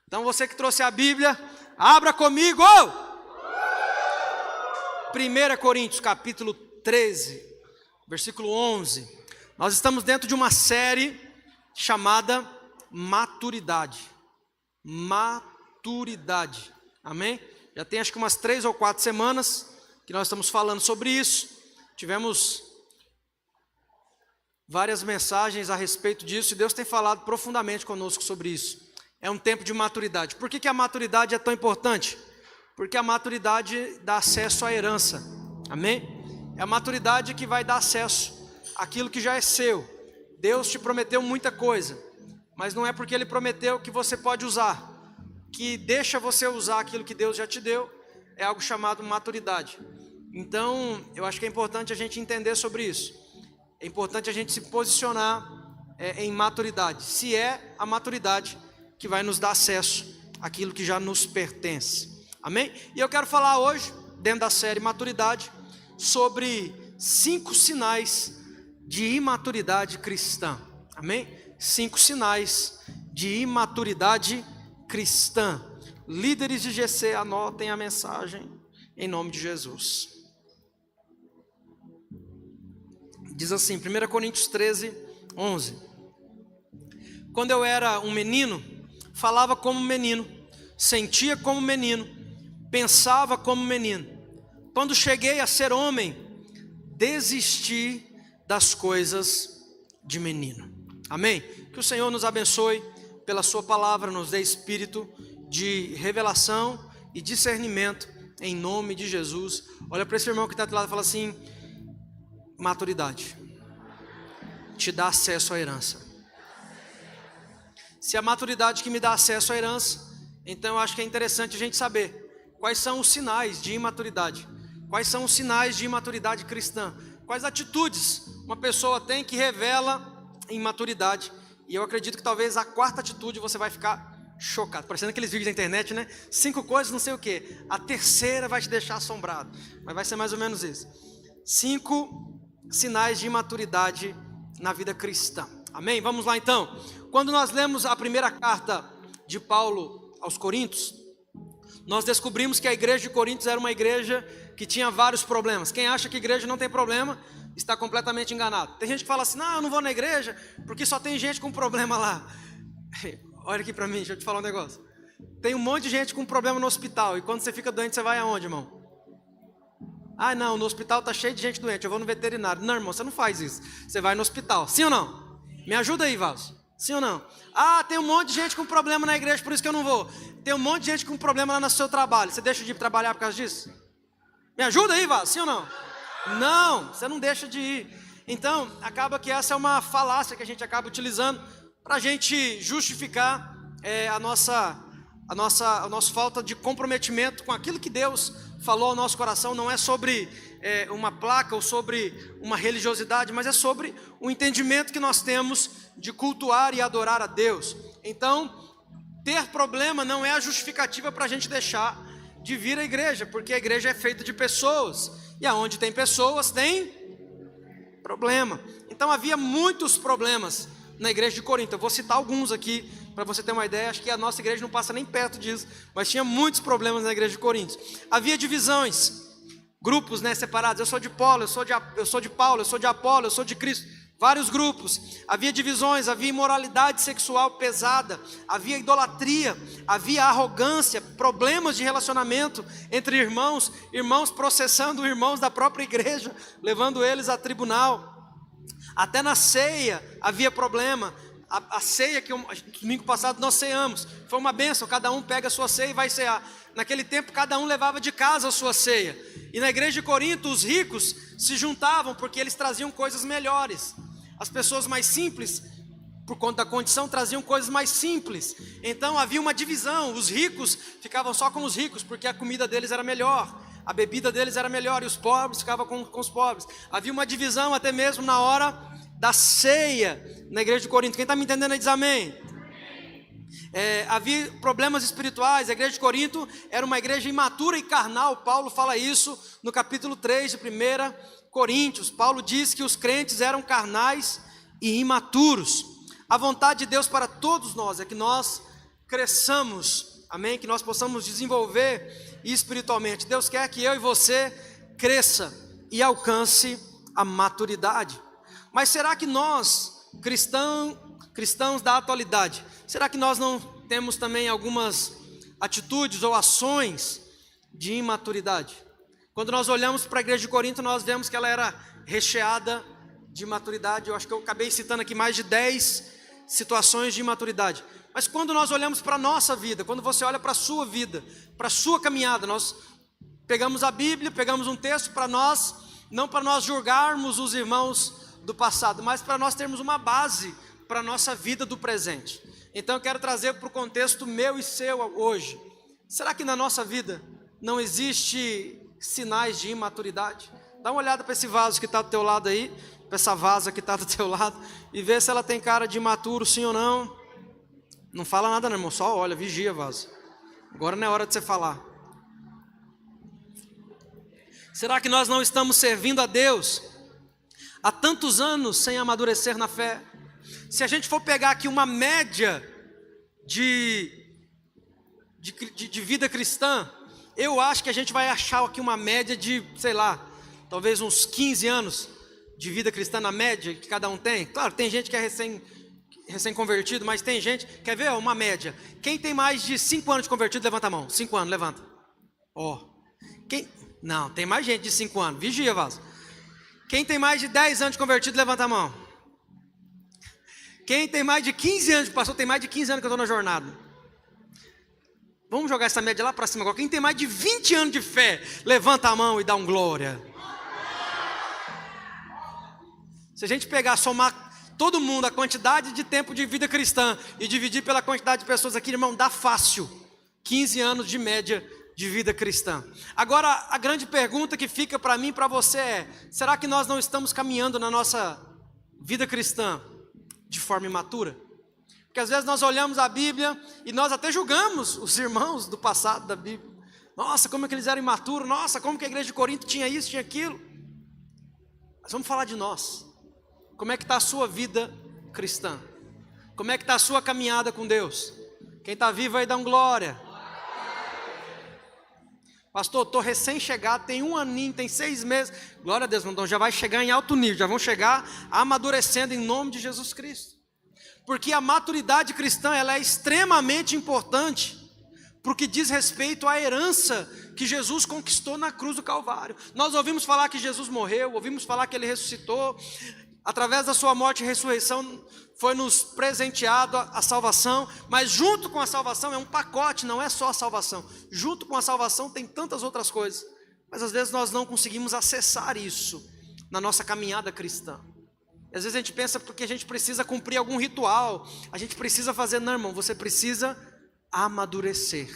Então você que trouxe a Bíblia, abra comigo! 1 Coríntios capítulo 13, versículo 11. Nós estamos dentro de uma série chamada Maturidade. Maturidade, amém? Já tem acho que umas 3 ou 4 semanas que nós estamos falando sobre isso. Tivemos várias mensagens a respeito disso e Deus tem falado profundamente conosco sobre isso. É um tempo de maturidade. Por que a maturidade é tão importante? Porque a maturidade dá acesso à herança, amém? É a maturidade que vai dar acesso àquilo que já é seu. Deus te prometeu muita coisa, mas não é porque Ele prometeu que você pode usar, que deixa você usar aquilo que Deus já te deu, é algo chamado maturidade. Então, eu acho que é importante a gente entender sobre isso. É importante a gente se posicionar em maturidade, se é a maturidade que vai nos dar acesso àquilo que já nos pertence. Amém? E eu quero falar hoje, dentro da série Maturidade, sobre 5 sinais de imaturidade cristã. Amém? 5 sinais de imaturidade cristã. Líderes de GC, anotem a mensagem em nome de Jesus. Diz assim, 1 Coríntios 13, 11. Quando eu era um menino, falava como menino, sentia como menino, pensava como menino. Quando cheguei a ser homem, desisti das coisas de menino. Amém? Que o Senhor nos abençoe pela sua palavra, nos dê espírito de revelação e discernimento em nome de Jesus. Olha para esse irmão que está do lado e fala assim: maturidade te dá acesso à herança. Se a maturidade que me dá acesso à herança, então eu acho que é interessante a gente saber quais são os sinais de imaturidade. Quais são os sinais de imaturidade cristã? Quais atitudes uma pessoa tem que revela imaturidade? E eu acredito que talvez a 4ª atitude você vai ficar chocado. Parecendo aqueles vídeos da internet, né? 5 coisas, não sei o quê. A 3ª vai te deixar assombrado. Mas vai ser mais ou menos isso. 5 sinais de imaturidade na vida cristã. Amém? Vamos lá então. Quando nós lemos a primeira carta de Paulo aos Coríntios, nós descobrimos que a igreja de Coríntios era uma igreja que tinha vários problemas. Quem acha que igreja não tem problema, está completamente enganado. Tem gente que fala assim: não, eu não vou na igreja porque só tem gente com problema lá. Olha aqui para mim, deixa eu te falar um negócio. Tem um monte de gente com problema no hospital, e quando você fica doente, você vai aonde, irmão? Ah, não, no hospital está cheio de gente doente, eu vou no veterinário. Não, irmão, você não faz isso. Você vai no hospital, sim ou não? Me ajuda aí, Valso. Sim ou não? Ah, tem um monte de gente com problema na igreja, por isso que eu não vou. Tem um monte de gente com problema lá no seu trabalho. Você deixa de ir trabalhar por causa disso? Me ajuda aí, Valso, sim ou não? Não, você não deixa de ir. Então, acaba que essa é uma falácia que a gente acaba utilizando para a gente justificar a nossa falta de comprometimento com aquilo que Deus falou ao nosso coração. Não é sobre uma placa ou sobre uma religiosidade, mas é sobre o entendimento que nós temos de cultuar e adorar a Deus. Então, ter problema não é a justificativa para a gente deixar de vir à igreja, porque a igreja é feita de pessoas, e aonde tem pessoas tem problema. Então havia muitos problemas na igreja de Corinto. Eu vou citar alguns aqui para você ter uma ideia. Acho que a nossa igreja não passa nem perto disso, mas tinha muitos problemas na igreja de Corinto. Havia divisões, grupos, separados. Eu sou de Paulo, eu sou de Paulo, eu sou de Apolo, eu sou de Cristo. Vários grupos. Havia divisões, havia imoralidade sexual pesada, havia idolatria, havia arrogância, problemas de relacionamento entre irmãos, irmãos processando irmãos da própria igreja, levando eles a tribunal. Até na ceia havia problema. A ceia que domingo passado nós ceamos, foi uma bênção, cada um pega a sua ceia e vai cear. Naquele tempo cada um levava de casa a sua ceia. E na igreja de Corinto os ricos se juntavam porque eles traziam coisas melhores. As pessoas mais simples, por conta da condição, traziam coisas mais simples. Então havia uma divisão. Os ricos ficavam só com os ricos porque a comida deles era melhor, a bebida deles era melhor, e os pobres ficavam com os pobres. Havia uma divisão até mesmo na hora da ceia na igreja de Corinto. Quem está me entendendo aí diz amém. Havia problemas espirituais. A igreja de Corinto era uma igreja imatura e carnal. Paulo fala isso no capítulo 3 de 1 Coríntios. Paulo diz que os crentes eram carnais e imaturos. A vontade de Deus para todos nós é que nós cresçamos, amém? Que nós possamos desenvolver espiritualmente. Deus quer que eu e você cresça e alcance a maturidade. Mas será que nós, cristãos da atualidade, será que nós não temos também algumas atitudes ou ações de imaturidade? Quando nós olhamos para a igreja de Corinto, nós vemos que ela era recheada de maturidade. Eu acho que eu acabei citando aqui mais de 10 situações de imaturidade. Mas quando nós olhamos para a nossa vida, quando você olha para a sua vida, para a sua caminhada, nós pegamos a Bíblia, pegamos um texto para nós, não para nós julgarmos os irmãos do passado, mas para nós termos uma base para a nossa vida do presente. Então eu quero trazer para o contexto meu e seu hoje. Será que na nossa vida não existe sinais de imaturidade? Dá uma olhada para esse vaso que está do teu lado aí, para essa vaza que está do teu lado, e vê se ela tem cara de imaturo, sim ou não. Não fala nada não, irmão, só olha, vigia, vaso. Agora não é hora de você falar. Será que nós não estamos servindo a Deus há tantos anos sem amadurecer na fé? Se a gente for pegar aqui uma média de vida cristã, eu acho que a gente vai achar aqui uma média de, sei lá, talvez uns 15 anos de vida cristã na média que cada um tem. Claro, tem gente que é recém-convertido, mas tem gente, quer ver uma média? Quem tem mais de 5 anos de convertido, levanta a mão. 5 anos, levanta. Não, tem mais gente de 5 anos, vigia, vaso. Quem tem mais de 10 anos de convertido, levanta a mão. Quem tem mais de 15 anos de pastor, tem mais de 15 anos que eu estou na jornada. Vamos jogar essa média lá para cima agora. Quem tem mais de 20 anos de fé, levanta a mão e dá um glória. Se a gente pegar, somar todo mundo, a quantidade de tempo de vida cristã e dividir pela quantidade de pessoas aqui, irmão, dá fácil 15 anos de média de vida cristã. Agora, a grande pergunta que fica para mim e para você é: será que nós não estamos caminhando na nossa vida cristã de forma imatura? Porque às vezes nós olhamos a Bíblia e nós até julgamos os irmãos do passado da Bíblia. Nossa, como é que eles eram imaturos. Nossa, como que a igreja de Corinto tinha isso, tinha aquilo. Mas vamos falar de nós. Como é que está a sua vida cristã? Como é que está a sua caminhada com Deus? Quem está vivo aí dá um glória. Pastor, estou recém-chegado, tem 1 aninho, tem 6 meses. Glória a Deus, então já vai chegar em alto nível, já vão chegar amadurecendo em nome de Jesus Cristo. Porque a maturidade cristã, ela é extremamente importante, porque diz respeito à herança que Jesus conquistou na cruz do Calvário. Nós ouvimos falar que Jesus morreu, ouvimos falar que Ele ressuscitou. Através da sua morte e ressurreição foi nos presenteado a salvação, mas junto com a salvação é um pacote, não é só a salvação. Junto com a salvação tem tantas outras coisas, mas às vezes nós não conseguimos acessar isso na nossa caminhada cristã. Às vezes a gente pensa porque a gente precisa cumprir algum ritual, a gente precisa fazer. Não, irmão, você precisa amadurecer.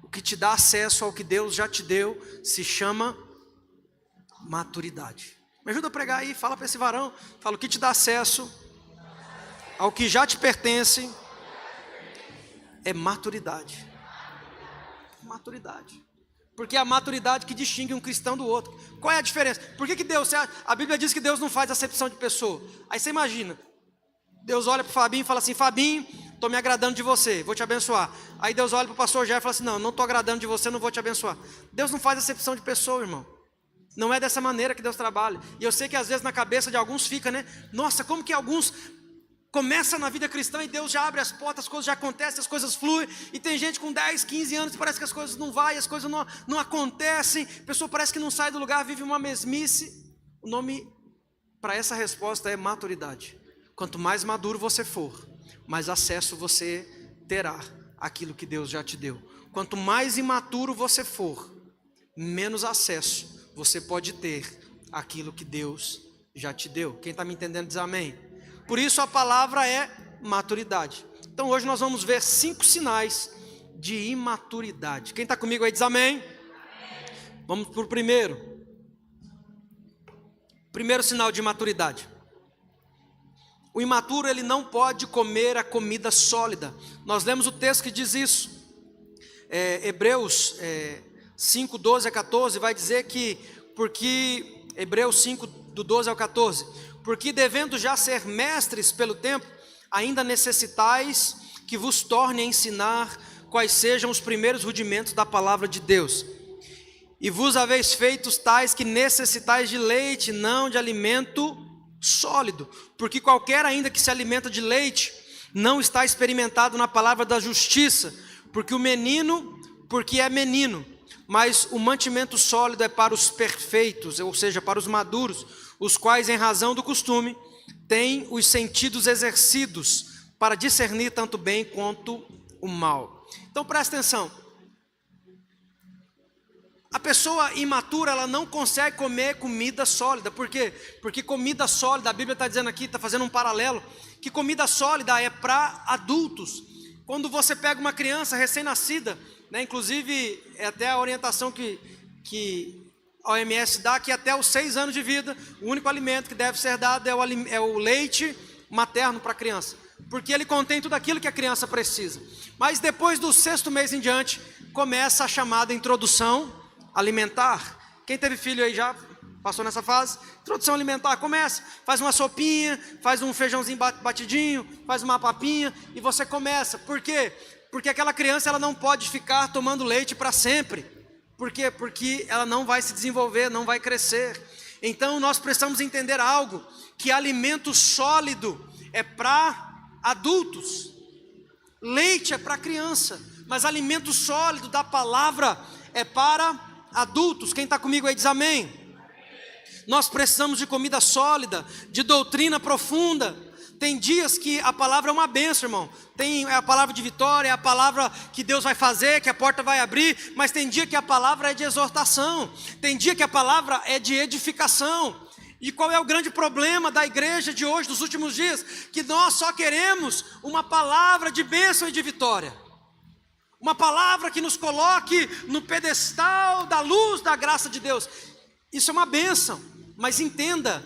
O que te dá acesso ao que Deus já te deu se chama maturidade. Me ajuda a pregar aí, fala para esse varão, fala: o que te dá acesso ao que já te pertence é maturidade. Maturidade. Porque é a maturidade que distingue um cristão do outro. Qual é a diferença? Por que Deus, a Bíblia diz que Deus não faz acepção de pessoa. Aí você imagina, Deus olha para o Fabinho e fala assim: Fabinho, estou me agradando de você, vou te abençoar. Aí Deus olha para o pastor Jair e fala assim: não estou agradando de você, não vou te abençoar. Deus não faz acepção de pessoa, irmão. Não é dessa maneira que Deus trabalha. E eu sei que às vezes na cabeça de alguns fica, né? Nossa, como que alguns começam na vida cristã e Deus já abre as portas, as coisas já acontecem, as coisas fluem. E tem gente com 10, 15 anos e parece que as coisas não vão, as coisas não acontecem. A pessoa parece que não sai do lugar, vive uma mesmice. O nome para essa resposta é maturidade. Quanto mais maduro você for, mais acesso você terá àquilo que Deus já te deu. Quanto mais imaturo você for, menos acesso você pode ter aquilo que Deus já te deu. Quem está me entendendo diz amém. Por isso a palavra é maturidade. Então hoje nós vamos ver 5 sinais de imaturidade. Quem está comigo aí diz amém. Vamos para o primeiro. Primeiro sinal de imaturidade. O imaturo, ele não pode comer a comida sólida. Nós lemos o texto que diz isso. Hebreus 5, 12 a 14, vai dizer que, porque, Hebreus 5, do 12 ao 14, porque devendo já ser mestres pelo tempo, ainda necessitais que vos torne a ensinar quais sejam os primeiros rudimentos da palavra de Deus. E vos haveis feitos tais que necessitais de leite, não de alimento sólido, porque qualquer ainda que se alimenta de leite, não está experimentado na palavra da justiça, porque é menino, mas o mantimento sólido é para os perfeitos, ou seja, para os maduros, os quais em razão do costume, têm os sentidos exercidos, para discernir tanto o bem quanto o mal. Então presta atenção, a pessoa imatura, ela não consegue comer comida sólida. Por quê? Porque comida sólida, a Bíblia está dizendo aqui, está fazendo um paralelo, que comida sólida é para adultos. Quando você pega uma criança recém-nascida, né, inclusive é até a orientação que a OMS dá, que até os 6 anos de vida, o único alimento que deve ser dado é o leite materno para a criança, porque ele contém tudo aquilo que a criança precisa. Mas depois do 6º mês em diante, começa a chamada introdução alimentar. Quem teve filho aí já passou nessa fase? Introdução alimentar, começa, faz uma sopinha, faz um feijãozinho batidinho, faz uma papinha, e você começa. Por quê? Porque aquela criança, ela não pode ficar tomando leite para sempre. Por quê? Porque ela não vai se desenvolver, não vai crescer. Então nós precisamos entender algo, que alimento sólido é para adultos, leite é para criança, mas alimento sólido da palavra é para adultos. Quem está comigo aí diz amém. Nós precisamos de comida sólida, de doutrina profunda. Tem dias que a palavra é uma bênção, irmão. É a palavra de vitória, é a palavra que Deus vai fazer, que a porta vai abrir. Mas tem dia que a palavra é de exortação, tem dia que a palavra é de edificação. E qual é o grande problema da igreja de hoje, dos últimos dias? Que nós só queremos uma palavra de bênção e de vitória, uma palavra que nos coloque no pedestal da luz da graça de Deus. Isso é uma bênção, mas entenda,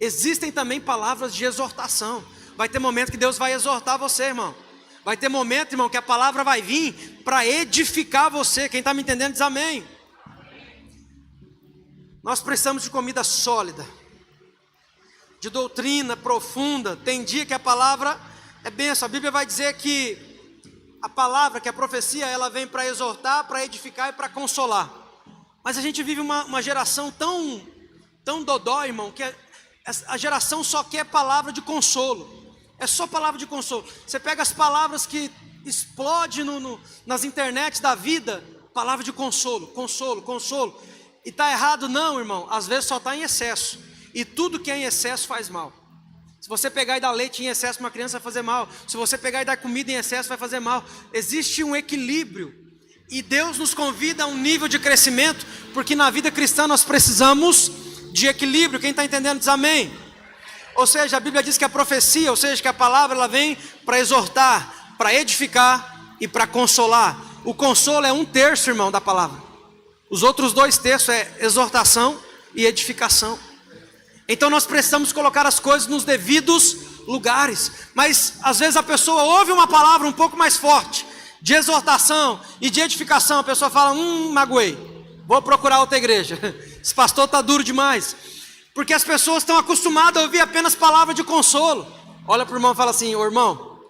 existem também palavras de exortação. Vai ter momento que Deus vai exortar você, irmão. Vai ter momento, irmão, que a palavra vai vir para edificar você. Quem está me entendendo diz amém. Nós precisamos de comida sólida, de doutrina profunda. Tem dia que a palavra é bênção. A Bíblia vai dizer que a palavra, que a profecia, ela vem para exortar, para edificar e para consolar. Mas a gente vive uma geração tão dodó, irmão, que a geração só quer palavra de consolo. É só palavra de consolo. Você pega as palavras que explodem nas internets da vida, palavra de consolo, consolo, consolo. E está errado não, irmão, às vezes só está em excesso. E tudo que é em excesso faz mal. Se você pegar e dar leite em excesso para uma criança vai fazer mal. Se você pegar e dar comida em excesso vai fazer mal. Existe um equilíbrio. E Deus nos convida a um nível de crescimento, porque na vida cristã nós precisamos de equilíbrio. Quem está entendendo diz amém. Ou seja, a Bíblia diz que a profecia, ou seja, que a palavra ela vem para exortar, para edificar e para consolar. O consolo é 1/3, irmão, da palavra. Os outros 2/3 é exortação e edificação. Então nós precisamos colocar as coisas nos devidos lugares. Mas às vezes a pessoa ouve uma palavra um pouco mais forte, de exortação e de edificação. A pessoa fala, magoei, vou procurar outra igreja. Esse pastor está duro demais. Porque as pessoas estão acostumadas a ouvir apenas palavra de consolo. Olha para o irmão e fala assim, ô irmão,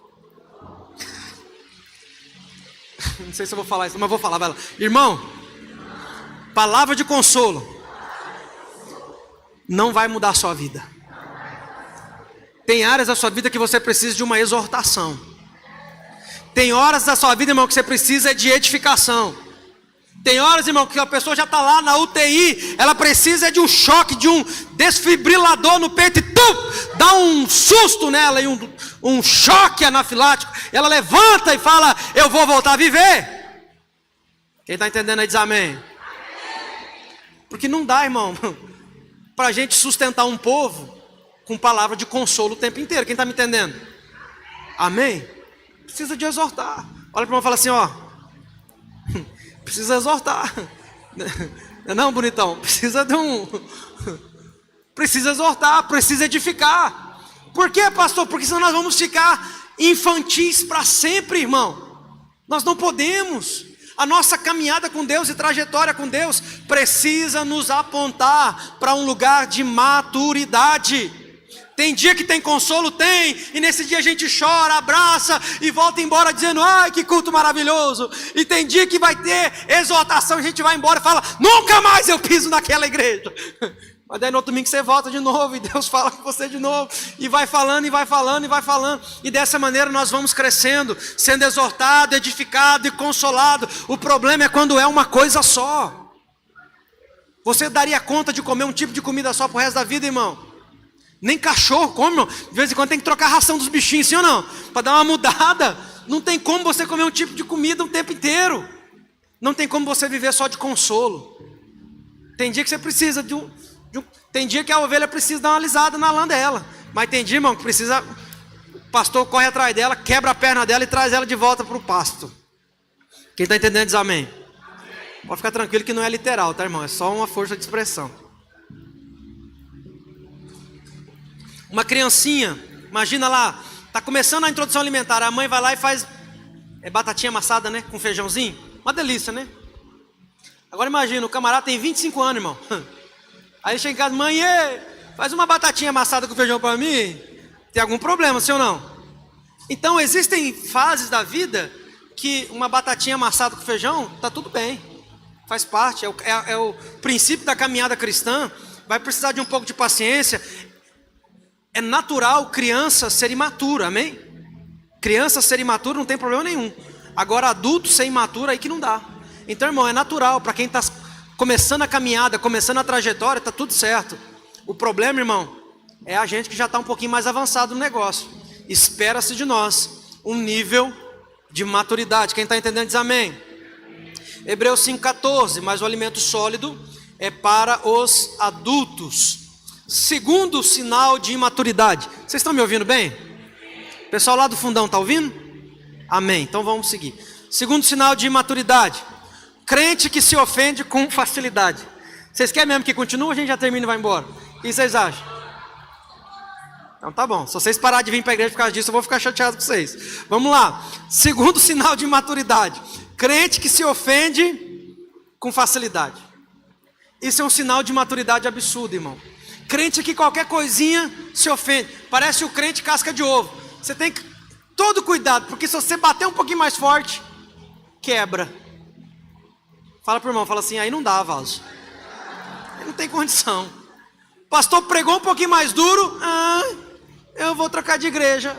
não sei se eu vou falar isso, mas vou falar, vai lá. Irmão, palavra de consolo não vai mudar a sua vida. Tem áreas da sua vida que você precisa de uma exortação. Tem horas da sua vida, irmão, que você precisa de edificação. Tem horas, irmão, que a pessoa já está lá na UTI, ela precisa de um choque, de um desfibrilador no peito e dá um susto nela e um choque anafilático. Ela levanta e fala, eu vou voltar a viver. Quem está entendendo aí diz amém. Porque não dá, irmão, para a gente sustentar um povo com palavra de consolo o tempo inteiro. Quem está me entendendo? Amém? Precisa de exortar. Olha para o irmão e fala assim, ó, precisa exortar. Não, bonitão, precisa exortar, precisa edificar. Por quê, pastor? Porque senão nós vamos ficar infantis para sempre, irmão. Nós não podemos. A nossa caminhada com Deus e trajetória com Deus precisa nos apontar para um lugar de maturidade. Tem dia que tem consolo? Tem. E nesse dia a gente chora, abraça e volta embora dizendo, ai, que culto maravilhoso. E tem dia que vai ter exortação, a gente vai embora e fala, nunca mais eu piso naquela igreja. Mas daí no outro domingo você volta de novo e Deus fala com você de novo. E vai falando, e vai falando, e vai falando. E dessa maneira nós vamos crescendo, sendo exortado, edificado e consolado. O problema é quando é uma coisa só. Você daria conta de comer um tipo de comida só pro resto da vida, irmão? Nem cachorro come, irmão. De vez em quando tem que trocar a ração dos bichinhos, sim ou não? Para dar uma mudada. Não tem como você comer um tipo de comida o tempo inteiro. Não tem como você viver só de consolo. Tem dia que você precisa tem dia que a ovelha precisa dar uma alisada na lã dela. Mas tem dia, irmão, que precisa... O pastor corre atrás dela, quebra a perna dela e traz ela de volta para o pasto. Quem está entendendo diz amém. Pode ficar tranquilo que não é literal, tá, irmão? É só uma força de expressão. Uma criancinha, imagina lá, tá começando a introdução alimentar, a mãe vai lá e faz batatinha amassada, né, com feijãozinho, uma delícia, né? Agora imagina, o camarada tem 25 anos, irmão. Aí ele chega em casa, mãe, faz uma batatinha amassada com feijão para mim. Tem algum problema, sim ou não? Então existem fases da vida que uma batatinha amassada com feijão, tá tudo bem, faz parte, é o princípio da caminhada cristã. Vai precisar de um pouco de paciência. É natural criança ser imatura, amém? Criança ser imatura não tem problema nenhum. Agora adulto ser imaturo aí que não dá. Então, irmão, é natural. Para quem está começando a caminhada, começando a trajetória, está tudo certo. O problema, irmão, é a gente que já está um pouquinho mais avançado no negócio. Espera-se de nós um nível de maturidade. Quem está entendendo diz amém. Hebreus 5,14, mas o alimento sólido é para os adultos. Segundo sinal de imaturidade. Vocês estão me ouvindo bem? O pessoal lá do fundão está ouvindo? Amém, então vamos seguir. Segundo sinal de imaturidade. Crente que se ofende com facilidade. Vocês querem mesmo que continue ou a gente já termina e vai embora? O que vocês acham? Então tá bom, se vocês pararem de vir para a igreja por causa disso, eu vou ficar chateado com vocês. Vamos lá, segundo sinal de imaturidade. Crente que se ofende com facilidade. Isso é um sinal de maturidade absurdo, irmão. Crente que qualquer coisinha se ofende. Parece o crente casca de ovo. Você tem que todo cuidado, porque se você bater um pouquinho mais forte, quebra. Fala pro irmão, fala assim, aí não dá, vaso. Aí não tem condição. Pastor pregou um pouquinho mais duro, eu vou trocar de igreja.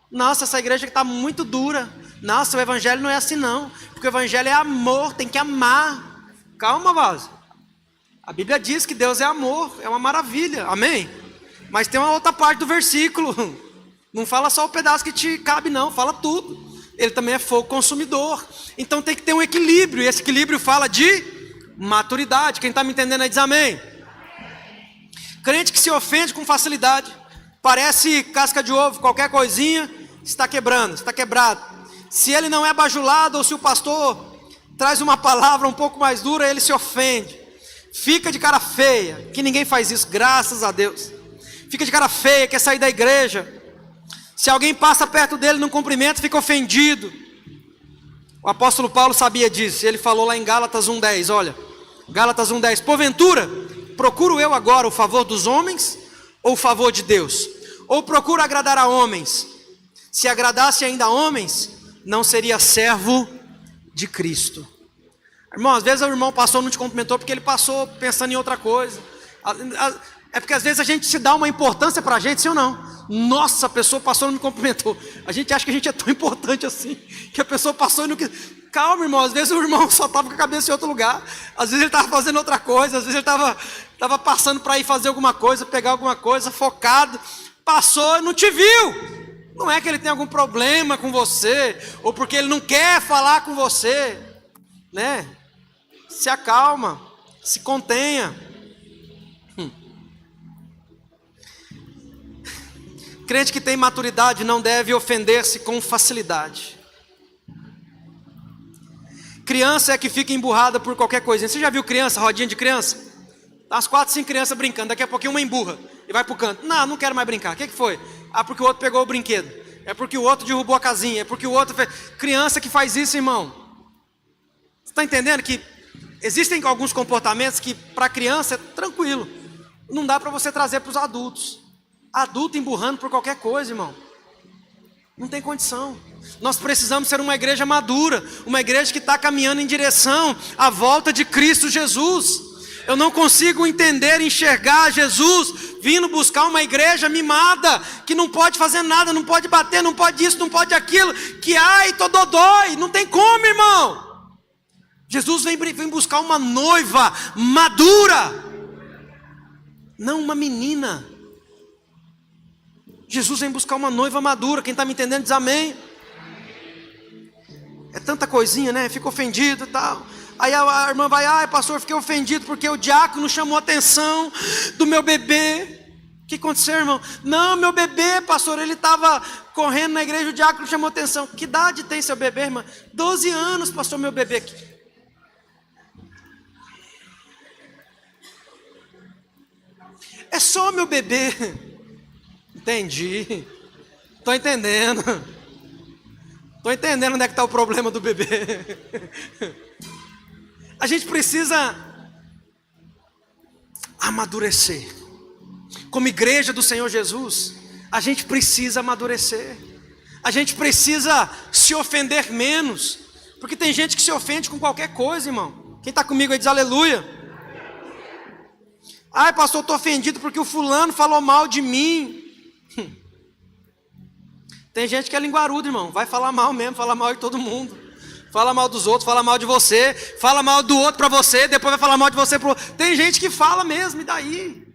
Nossa, essa igreja está muito dura. Nossa, o evangelho não é assim não. Porque o evangelho é amor, tem que amar. Calma, vaso. A Bíblia diz que Deus é amor, é uma maravilha, amém? Mas tem uma outra parte do versículo. Não fala só o pedaço que te cabe não, fala tudo. Ele também é fogo consumidor. Então tem que ter um equilíbrio. E esse equilíbrio fala de maturidade. Quem está me entendendo aí diz amém. Crente que se ofende com facilidade. Parece casca de ovo, qualquer coisinha está quebrando, está quebrado. Se ele não é bajulado ou se o pastor traz uma palavra um pouco mais dura, ele se ofende. Fica de cara feia, que ninguém faz isso, graças a Deus. Fica de cara feia, quer sair da igreja. Se alguém passa perto dele num cumprimento, fica ofendido. O apóstolo Paulo sabia disso, ele falou lá em Gálatas 1,10, olha, Gálatas 1,10, porventura, procuro eu agora o favor dos homens ou o favor de Deus? Ou procuro agradar a homens? Se agradasse ainda a homens, não seria servo de Cristo. Irmão, às vezes o irmão passou e não te cumprimentou porque ele passou pensando em outra coisa. É porque às vezes a gente se dá uma importância para a gente, sim ou não? Nossa, a pessoa passou e não me cumprimentou. A gente acha que a gente é tão importante assim, que a pessoa passou e não quis. Calma, irmão, às vezes o irmão só estava com a cabeça em outro lugar. Às vezes ele estava fazendo outra coisa, às vezes ele estava passando para ir fazer alguma coisa, pegar alguma coisa, focado. Passou e não te viu. Não é que ele tem algum problema com você, ou porque ele não quer falar com você, né? Se acalma, se contenha. Crente que tem maturidade não deve ofender-se com facilidade. Criança é que fica emburrada por qualquer coisinha. Você já viu criança, rodinha de criança? Tá as 4, 5 crianças brincando, daqui a pouquinho uma emburra e vai pro canto. Não quero mais brincar. O que foi? Porque o outro pegou o brinquedo. É porque o outro derrubou a casinha. É porque o outro fez... Criança que faz isso, irmão. Você está entendendo que existem alguns comportamentos que para criança é tranquilo. Não dá para você trazer para os adultos. Adulto emburrando por qualquer coisa, irmão. Não tem condição. Nós precisamos ser uma igreja madura, uma igreja que está caminhando em direção à volta de Cristo Jesus. Eu não consigo entender, enxergar Jesus vindo buscar uma igreja mimada, que não pode fazer nada, não pode bater, não pode isso, não pode aquilo, que ai, tô dodói, não tem como, irmão. Jesus vem buscar uma noiva madura, não uma menina. Jesus vem buscar uma noiva madura. Quem está me entendendo diz amém. É tanta coisinha, né? Fica ofendido e tal. Aí a irmã vai, ai pastor, fiquei ofendido porque o diácono chamou a atenção do meu bebê. O que aconteceu, irmão? Não, meu bebê, pastor, ele estava correndo na igreja, o diácono chamou a atenção. Que idade tem seu bebê, irmã? 12 anos, pastor, meu bebê aqui. É só meu bebê. Entendi. Estou entendendo. Estou entendendo onde é que está o problema do bebê. A gente precisa amadurecer. Como igreja do Senhor Jesus, a gente precisa amadurecer. A gente precisa se ofender menos. Porque tem gente que se ofende com qualquer coisa, irmão. Quem está comigo aí diz aleluia. Ai pastor, estou ofendido porque o fulano falou mal de mim. Tem gente que é linguarudo, irmão. Vai falar mal mesmo, falar mal de todo mundo. Fala mal dos outros, fala mal de você. Fala mal do outro para você, depois vai falar mal de você pro outro. Tem gente que fala mesmo, e daí?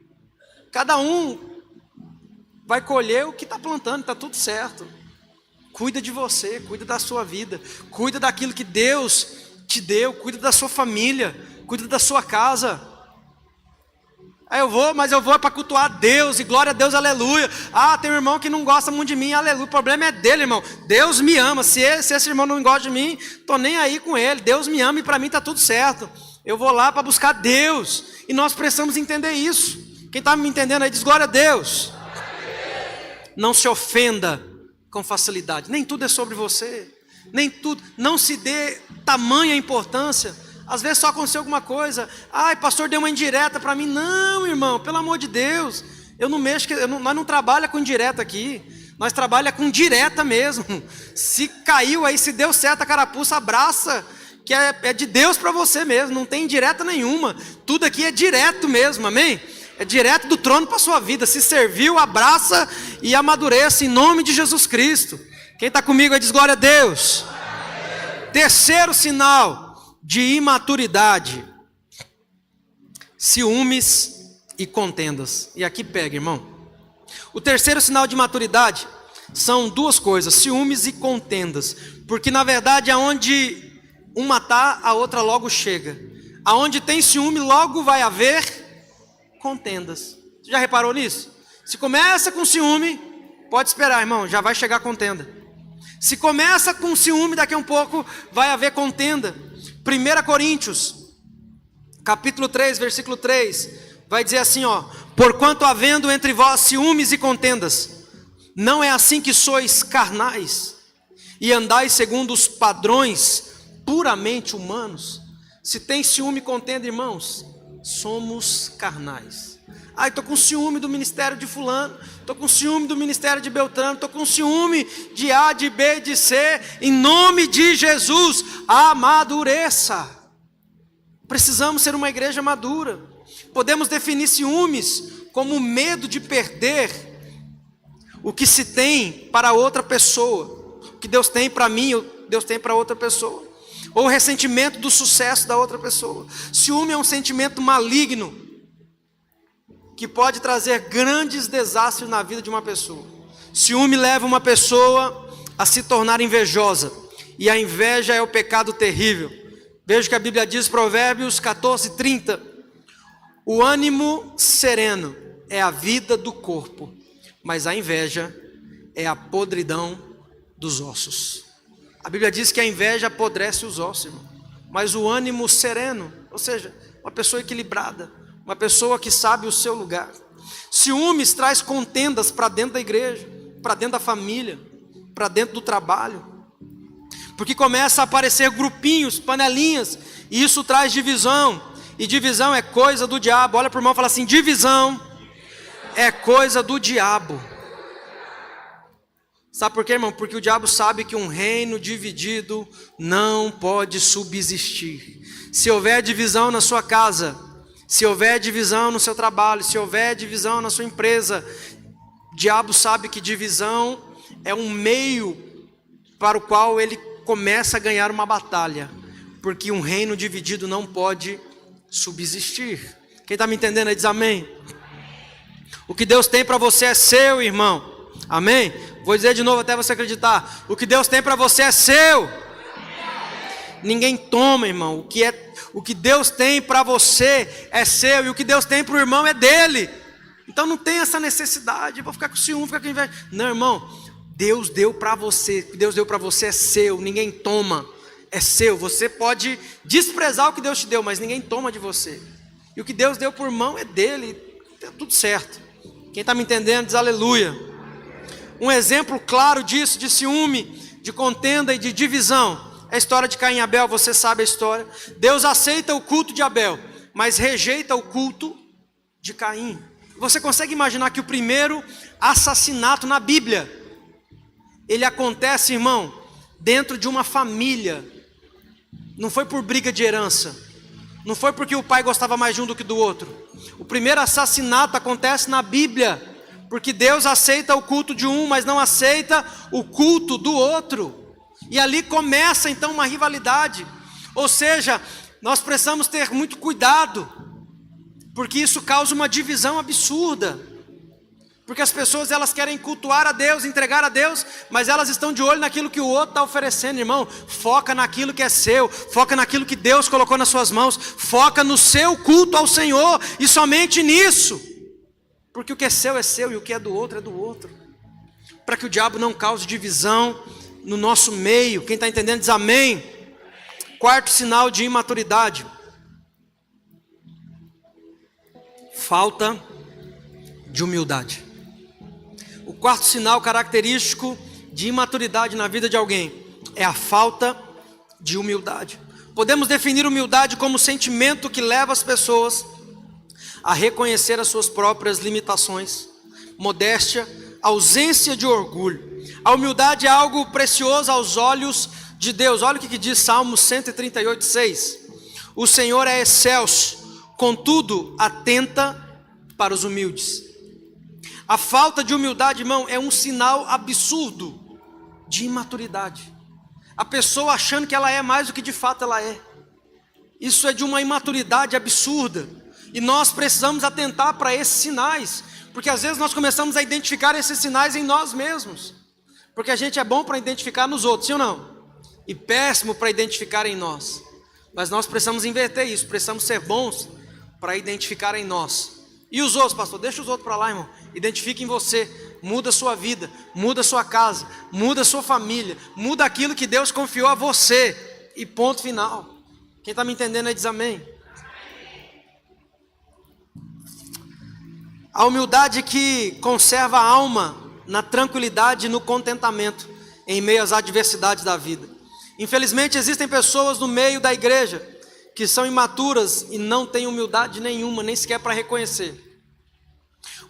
Cada um vai colher o que está plantando, está tudo certo. Cuida de você, cuida da sua vida. Cuida daquilo que Deus te deu. Cuida da sua família, cuida da sua casa. Aí eu vou para cultuar Deus, e glória a Deus, aleluia. Ah, tem um irmão que não gosta muito de mim, aleluia. O problema é dele, irmão. Deus me ama. Se esse irmão não gosta de mim, estou nem aí com ele. Deus me ama e para mim está tudo certo. Eu vou lá para buscar Deus. E nós precisamos entender isso. Quem está me entendendo aí diz glória a Deus. Não se ofenda com facilidade. Nem tudo é sobre você. Nem tudo. Não se dê tamanha importância. Às vezes só aconteceu alguma coisa. Ai, pastor deu uma indireta para mim. Não, irmão, pelo amor de Deus. Eu não mexo, nós não trabalhamos com indireta aqui. Nós trabalhamos com direta mesmo. Se caiu aí, se deu certo a carapuça, abraça. Que é de Deus para você mesmo. Não tem indireta nenhuma. Tudo aqui é direto mesmo, amém? É direto do trono para a sua vida. Se serviu, abraça e amadureça em nome de Jesus Cristo. Quem está comigo aí diz glória a Deus. Terceiro sinal de imaturidade: ciúmes e contendas. E aqui pega, irmão. O terceiro sinal de maturidade são duas coisas: ciúmes e contendas. Porque na verdade aonde uma está, a outra logo chega. Aonde tem ciúme, logo vai haver contendas. Você já reparou nisso? Se começa com ciúme, pode esperar, irmão, já vai chegar contenda. Se começa com ciúme, daqui a um pouco vai haver contenda. 1 Coríntios, capítulo 3, versículo 3, vai dizer assim, ó: porquanto havendo entre vós ciúmes e contendas, não é assim que sois carnais, e andais segundo os padrões puramente humanos. Se tem ciúme e contenda, irmãos, somos carnais. Ai, estou com ciúme do ministério de fulano, estou com ciúme do ministério de Beltrano, estou com ciúme de A, de B, de C. Em nome de Jesus, amadureça. Precisamos ser uma igreja madura. Podemos definir ciúmes como medo de perder o que se tem para outra pessoa. O que Deus tem para mim, Deus tem para outra pessoa. Ou ressentimento do sucesso da outra pessoa. Ciúme é um sentimento maligno que pode trazer grandes desastres na vida de uma pessoa. Ciúme leva uma pessoa a se tornar invejosa, e a inveja é o pecado terrível. Veja que a Bíblia diz, Provérbios 14:30, o ânimo sereno é a vida do corpo, mas a inveja é a podridão dos ossos. A Bíblia diz que a inveja apodrece os ossos, irmão. Mas o ânimo sereno, ou seja, uma pessoa equilibrada, uma pessoa que sabe o seu lugar. Ciúmes traz contendas para dentro da igreja, para dentro da família, para dentro do trabalho. Porque começa a aparecer grupinhos, panelinhas, e isso traz divisão. E divisão é coisa do diabo. Olha para o irmão e fala assim: divisão é coisa do diabo. Sabe por quê, irmão? Porque o diabo sabe que um reino dividido não pode subsistir. Se houver divisão na sua casa, se houver divisão no seu trabalho, se houver divisão na sua empresa, o diabo sabe que divisão é um meio para o qual ele começa a ganhar uma batalha. Porque um reino dividido não pode subsistir. Quem está me entendendo aí diz amém. O que Deus tem para você é seu, irmão. Amém? Vou dizer de novo até você acreditar. O que Deus tem para você é seu. Ninguém toma, irmão. O que Deus tem para você é seu. E o que Deus tem para o irmão é dele. Então não tem essa necessidade. Vou ficar com ciúme, ficar com inveja. Não, irmão. Deus deu para você. O que Deus deu para você é seu. Ninguém toma. É seu. Você pode desprezar o que Deus te deu, mas ninguém toma de você. E o que Deus deu para o irmão é dele. Tá tudo certo. Quem está me entendendo diz aleluia. Um exemplo claro disso, de ciúme, de contenda e de divisão, é a história de Caim e Abel. Você sabe a história. Deus aceita o culto de Abel, mas rejeita o culto de Caim. Você consegue imaginar que o primeiro assassinato na Bíblia, ele acontece, irmão, dentro de uma família. Não foi por briga de herança, não foi porque o pai gostava mais de um do que do outro. O primeiro assassinato acontece na Bíblia, porque Deus aceita o culto de um, mas não aceita o culto do outro. E ali começa então uma rivalidade. Ou seja, nós precisamos ter muito cuidado, porque isso causa uma divisão absurda. Porque as pessoas, elas querem cultuar a Deus, entregar a Deus, mas elas estão de olho naquilo que o outro está oferecendo, irmão. Foca naquilo que é seu, foca naquilo que Deus colocou nas suas mãos, foca no seu culto ao Senhor, e somente nisso. Porque o que é seu e o que é do outro é do outro. Para que o diabo não cause divisão no nosso meio. Quem está entendendo diz amém. Quarto sinal de imaturidade: falta de humildade. O quarto sinal característico de imaturidade na vida de alguém é a falta de humildade. Podemos definir humildade como o sentimento que leva as pessoas a reconhecer as suas próprias limitações, modéstia, ausência de orgulho. A humildade é algo precioso aos olhos de Deus. Olha o que diz Salmo 138:6. O Senhor é excelso, contudo atenta para os humildes. A falta de humildade, irmão, é um sinal absurdo de imaturidade. A pessoa achando que ela é mais do que de fato ela é. Isso é de uma imaturidade absurda. E nós precisamos atentar para esses sinais, porque às vezes nós começamos a identificar esses sinais em nós mesmos, porque a gente é bom para identificar nos outros, sim ou não? E péssimo para identificar em nós. Mas nós precisamos inverter isso, precisamos ser bons para identificar em nós. E os outros, pastor? Deixa os outros para lá, irmão. Identifique em você, muda a sua vida, muda a sua casa, muda a sua família, muda aquilo que Deus confiou a você, e ponto final. Quem está me entendendo aí diz amém. A humildade que conserva a alma na tranquilidade e no contentamento em meio às adversidades da vida. Infelizmente existem pessoas no meio da igreja que são imaturas e não têm humildade nenhuma, nem sequer para reconhecer.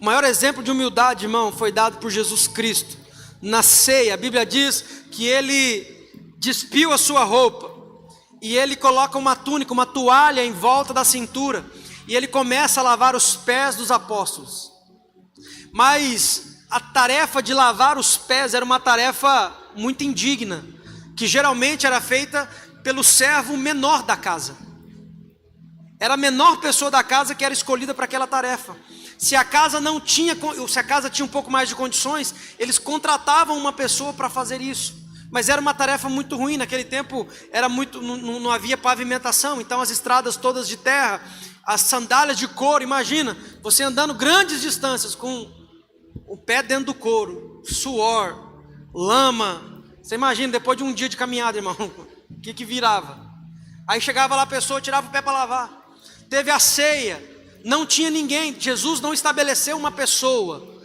O maior exemplo de humildade, irmão, foi dado por Jesus Cristo. Na ceia, a Bíblia diz que ele despiu a sua roupa e ele coloca uma túnica, uma toalha em volta da cintura, e ele começa a lavar os pés dos apóstolos. Mas a tarefa de lavar os pés era uma tarefa muito indigna, que geralmente era feita pelo servo menor da casa. Era a menor pessoa da casa que era escolhida para aquela tarefa. Se a casa tinha um pouco mais de condições, eles contratavam uma pessoa para fazer isso. Mas era uma tarefa muito ruim. Naquele tempo não havia pavimentação, então as estradas todas de terra, as sandálias de couro. Imagina, você andando grandes distâncias com o pé dentro do couro, suor, lama. Você imagina, depois de um dia de caminhada, irmão, o que virava? Aí chegava lá a pessoa, tirava o pé para lavar. Teve a ceia, não tinha ninguém. Jesus não estabeleceu uma pessoa,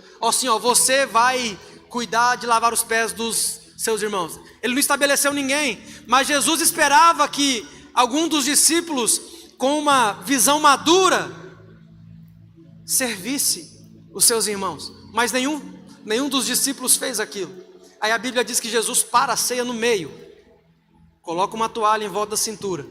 você vai cuidar de lavar os pés dos seus irmãos. Ele não estabeleceu ninguém, mas Jesus esperava que algum dos discípulos, com uma visão madura, servisse os seus irmãos. Mas nenhum dos discípulos fez aquilo. Aí a Bíblia diz que Jesus para a ceia no meio, coloca uma toalha em volta da cintura,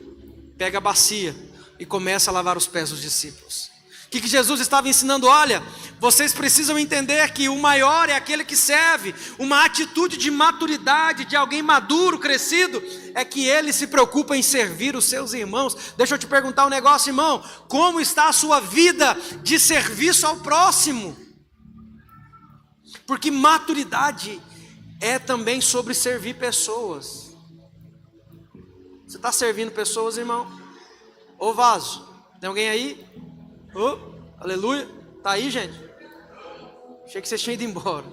pega a bacia e começa a lavar os pés dos discípulos. O que Jesus estava ensinando? Olha, vocês precisam entender que o maior é aquele que serve. Uma atitude de maturidade, de alguém maduro, crescido, é que ele se preocupa em servir os seus irmãos. Deixa eu te perguntar um negócio, irmão. Como está a sua vida de serviço ao próximo? Porque maturidade é também sobre servir pessoas. Você está servindo pessoas, irmão? Ô vaso, tem alguém aí? Oh, aleluia, tá aí, gente? Achei que você tinha ido embora.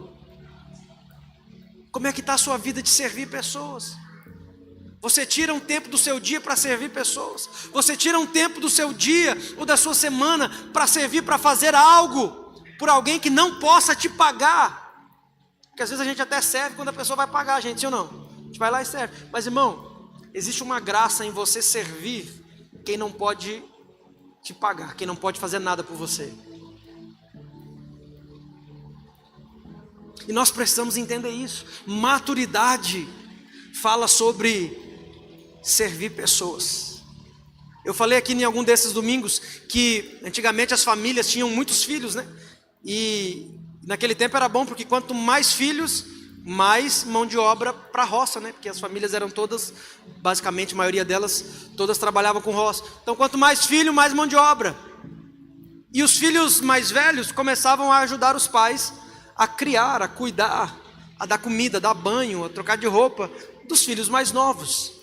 Como é que está a sua vida de servir pessoas? Você tira um tempo do seu dia para servir pessoas? Você tira um tempo do seu dia ou da sua semana para servir, para fazer algo por alguém que não possa te pagar? Porque às vezes a gente até serve quando a pessoa vai pagar a gente, sim ou não? A gente vai lá e serve. Mas irmão, existe uma graça em você servir quem não pode te pagar, quem não pode fazer nada por você. E nós precisamos entender isso. Maturidade fala sobre servir pessoas. Eu falei aqui em algum desses domingos que antigamente as famílias tinham muitos filhos, né? E naquele tempo era bom, porque quanto mais filhos, mais mão de obra para a roça, né? Porque as famílias eram todas, basicamente a maioria delas, todas trabalhavam com roça. Então quanto mais filho, mais mão de obra. E os filhos mais velhos começavam a ajudar os pais a criar, a cuidar, a dar comida, a dar banho, a trocar de roupa dos filhos mais novos.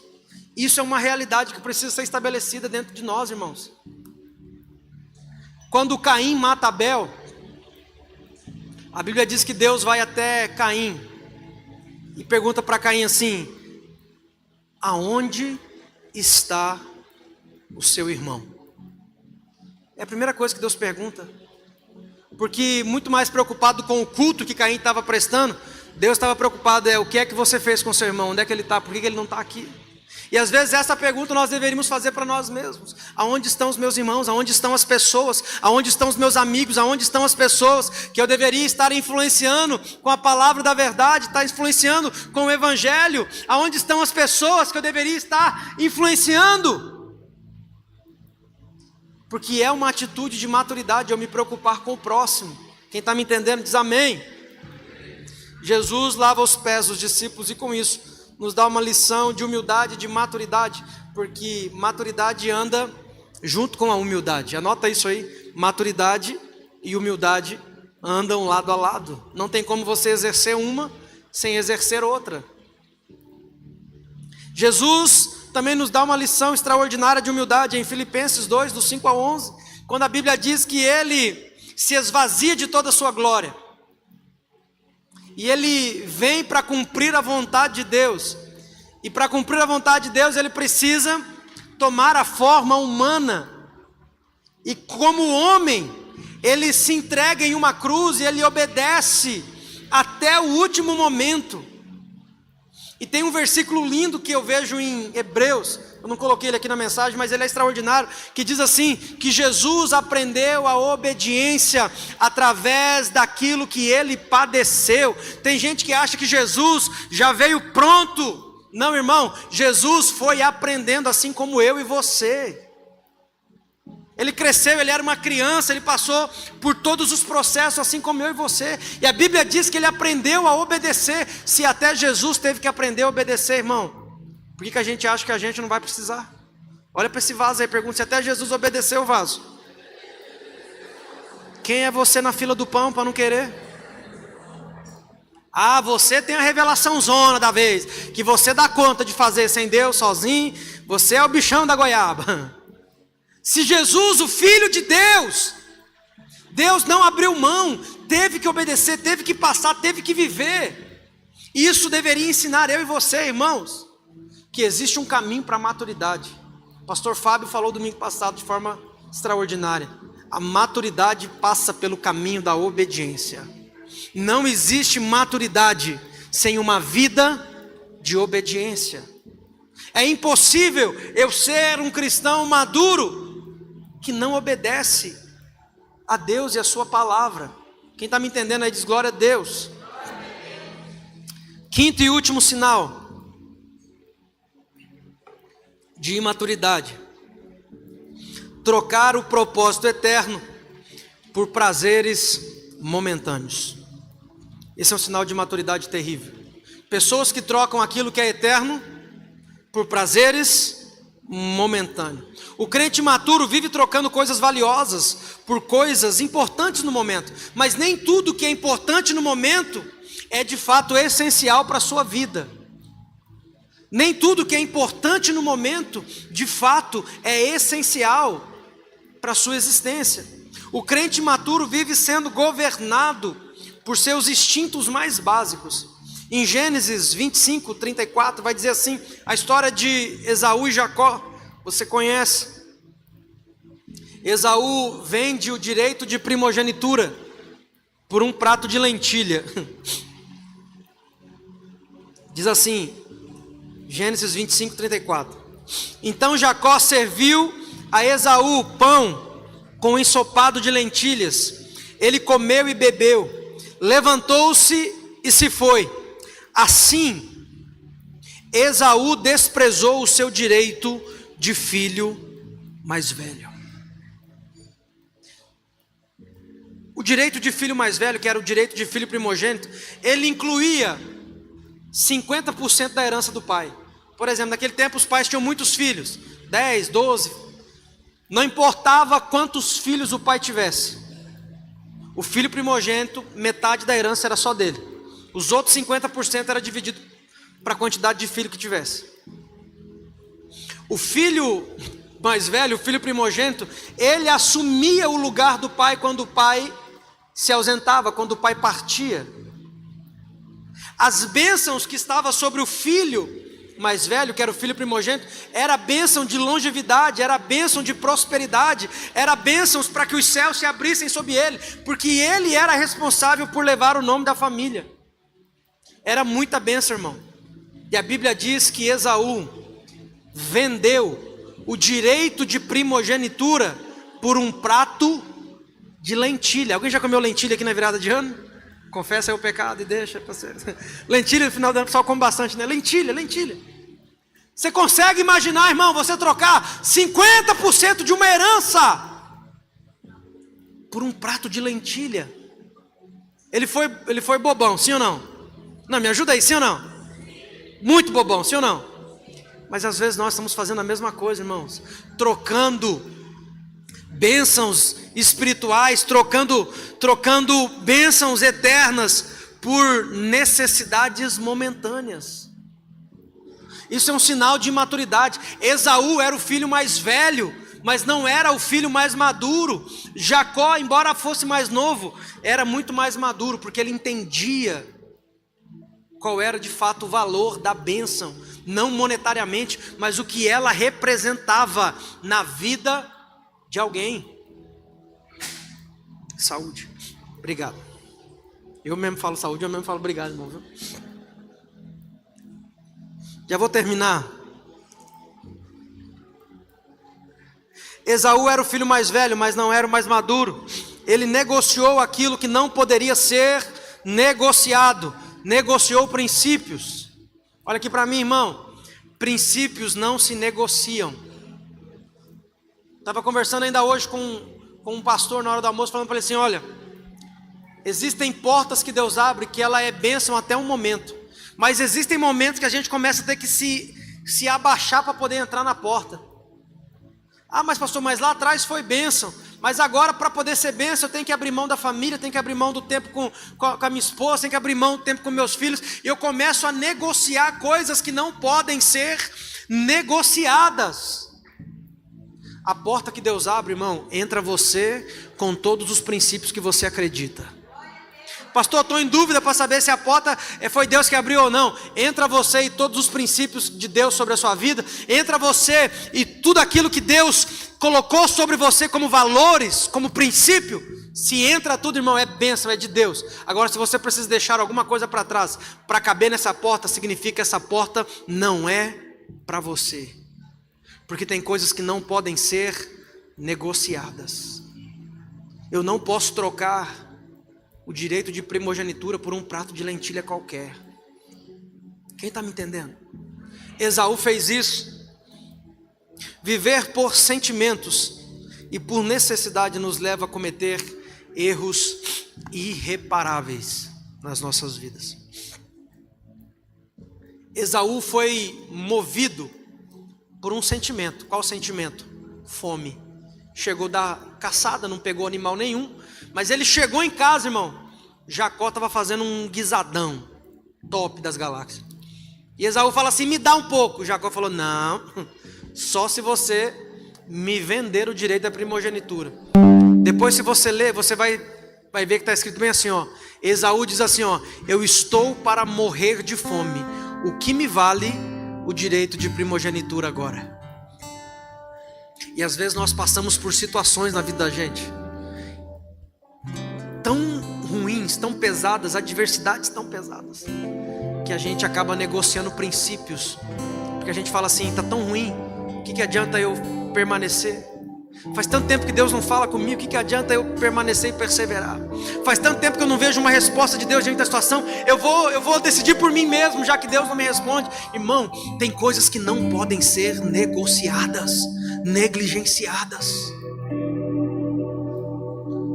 Isso é uma realidade que precisa ser estabelecida dentro de nós, irmãos. Quando Caim mata Abel, a Bíblia diz que Deus vai até Caim e pergunta para Caim assim: aonde está o seu irmão? É a primeira coisa que Deus pergunta. Porque muito mais preocupado com o culto que Caim estava prestando, Deus estava preocupado, o que é que você fez com seu irmão? Onde é que ele está? Por que ele não está aqui? E às vezes essa pergunta nós deveríamos fazer para nós mesmos. Aonde estão os meus irmãos? Aonde estão as pessoas? Aonde estão os meus amigos? Aonde estão as pessoas que eu deveria estar influenciando com a palavra da verdade, estar influenciando com o evangelho? Aonde estão as pessoas que eu deveria estar influenciando? Porque é uma atitude de maturidade eu me preocupar com o próximo. Quem está me entendendo diz amém. Jesus lava os pés dos discípulos e com isso nos dá uma lição de humildade, de maturidade, porque maturidade anda junto com a humildade. Anota isso aí, maturidade e humildade andam lado a lado. Não tem como você exercer uma sem exercer outra. Jesus também nos dá uma lição extraordinária de humildade em Filipenses 2, do 5 a 11, quando a Bíblia diz que ele se esvazia de toda a sua glória. E ele vem para cumprir a vontade de Deus. E para cumprir a vontade de Deus, ele precisa tomar a forma humana. E como homem, ele se entrega em uma cruz e ele obedece até o último momento. E tem um versículo lindo que eu vejo em Hebreus, eu não coloquei ele aqui na mensagem, mas ele é extraordinário, que diz assim, que Jesus aprendeu a obediência através daquilo que ele padeceu. Tem gente que acha que Jesus já veio pronto. Não, irmão, Jesus foi aprendendo assim como eu e você. Ele cresceu, ele era uma criança, ele passou por todos os processos assim como eu e você. E a Bíblia diz que ele aprendeu a obedecer. Se até Jesus teve que aprender a obedecer, irmão, por que a gente acha que a gente não vai precisar? Olha para esse vaso aí, pergunta se até Jesus obedeceu o vaso. Quem é você na fila do pão para não querer? Ah, você tem a revelação zona da vez, que você dá conta de fazer sem Deus, sozinho, você é o bichão da goiaba. Se Jesus, o Filho de Deus, Deus não abriu mão, teve que obedecer, teve que passar, teve que viver. Isso deveria ensinar eu e você, irmãos, que existe um caminho para a maturidade. O pastor Fábio falou domingo passado de forma extraordinária. A maturidade passa pelo caminho da obediência. Não existe maturidade sem uma vida de obediência. É impossível eu ser um cristão maduro que não obedece a Deus e a sua palavra, Quem está me entendendo aí diz glória a Deus. Quinto e último sinal de imaturidade: trocar o propósito eterno por prazeres momentâneos. Esse é um sinal de imaturidade terrível. Pessoas que trocam aquilo que é eterno por prazeres momentâneos. O crente maturo vive trocando coisas valiosas por coisas importantes no momento, mas nem tudo que é importante no momento é de fato essencial para a sua vida. Nem tudo que é importante no momento, de fato, é essencial para a sua existência. O crente maturo vive sendo governado por seus instintos mais básicos. Em Gênesis 25, 34, vai dizer assim, a história de Esaú e Jacó, você conhece. Esaú vende o direito de primogenitura por um prato de lentilha. Diz assim, Gênesis 25, 34. Então Jacó serviu a Esaú pão com ensopado de lentilhas. Ele comeu e bebeu, levantou-se e se foi. Assim, Esaú desprezou o seu direito de filho mais velho. O direito de filho mais velho, que era o direito de filho primogênito, ele incluía 50% da herança do pai. Por exemplo, naquele tempo os pais tinham muitos filhos, 10, 12. Não importava quantos filhos o pai tivesse. O filho primogênito, metade da herança era só dele. Os outros 50% era dividido para a quantidade de filho que tivesse. O filho mais velho, o filho primogênito, ele assumia o lugar do pai quando o pai se ausentava, quando o pai partia. As bênçãos que estavam sobre o filho mais velho, que era o filho primogênito, era bênção de longevidade, era bênção de prosperidade, era bênçãos para que os céus se abrissem sobre ele, porque ele era responsável por levar o nome da família. Era muita bênção, irmão. E a Bíblia diz que Esaú vendeu o direito de primogenitura por um prato de lentilha. Alguém já comeu lentilha aqui na virada de ano? Confessa aí o pecado e deixa para ser. Lentilha no final do ano o pessoal come bastante, né? Lentilha. Você consegue imaginar, irmão, você trocar 50% de uma herança por um prato de lentilha? Ele foi bobão, sim ou não? Não, me ajuda aí, sim ou não? Muito bobão, sim ou não? Mas às vezes nós estamos fazendo a mesma coisa, irmãos. Trocando bênçãos espirituais, trocando bênçãos eternas por necessidades momentâneas. Isso é um sinal de imaturidade. Esaú era o filho mais velho, mas não era o filho mais maduro. Jacó, embora fosse mais novo, era muito mais maduro, porque ele entendia qual era de fato o valor da bênção, não monetariamente, mas o que ela representava na vida de alguém. Saúde. Obrigado. Eu mesmo falo saúde, eu mesmo falo obrigado, irmão. Viu? Já vou terminar. Esaú era o filho mais velho, mas não era o mais maduro. Ele negociou aquilo que não poderia ser negociado. Negociou princípios. Olha aqui para mim, irmão. Princípios não se negociam. Estava conversando ainda hoje com um pastor na hora do almoço, falando para ele assim, olha, existem portas que Deus abre que ela é bênção até um momento, mas existem momentos que a gente começa a ter que se abaixar para poder entrar na porta. Ah, mas pastor, mas lá atrás foi bênção, mas agora para poder ser bênção eu tenho que abrir mão da família, tenho que abrir mão do tempo com a minha esposa, tenho que abrir mão do tempo com meus filhos, e eu começo a negociar coisas que não podem ser negociadas. A porta que Deus abre, irmão, entra você com todos os princípios que você acredita. Pastor, estou em dúvida para saber se a porta foi Deus que abriu ou não. Entra você e todos os princípios de Deus sobre a sua vida. Entra você e tudo aquilo que Deus colocou sobre você como valores, como princípio. Se entra tudo, irmão, é bênção, é de Deus. Agora, se você precisa deixar alguma coisa para trás para caber nessa porta, significa que essa porta não é para você. Porque tem coisas que não podem ser negociadas. Eu não posso trocar o direito de primogenitura por um prato de lentilha qualquer. Quem está me entendendo? Esaú fez isso. Viver por sentimentos e por necessidade nos leva a cometer erros irreparáveis nas nossas vidas. Esaú foi movido por um sentimento. Qual sentimento? Fome. Chegou da caçada, não pegou animal nenhum, mas ele chegou em casa, irmão. Jacó estava fazendo um guisadão top das galáxias. E Esaú fala assim: me dá um pouco. Jacó falou: não, só se você me vender o direito da primogenitura. Depois, se você ler, você vai ver que está escrito bem assim, ó. Esaú diz assim, ó: eu estou para morrer de fome. O que me vale o direito de primogenitura agora? E às vezes nós passamos por situações na vida da gente tão ruins, tão pesadas, adversidades tão pesadas, que a gente acaba negociando princípios, porque a gente fala assim: está tão ruim, o que adianta eu permanecer? Faz tanto tempo que Deus não fala comigo, o que adianta eu permanecer e perseverar? Faz tanto tempo que eu não vejo uma resposta de Deus diante da situação, eu vou decidir por mim mesmo, já que Deus não me responde. Irmão, tem coisas que não podem ser negociadas, negligenciadas.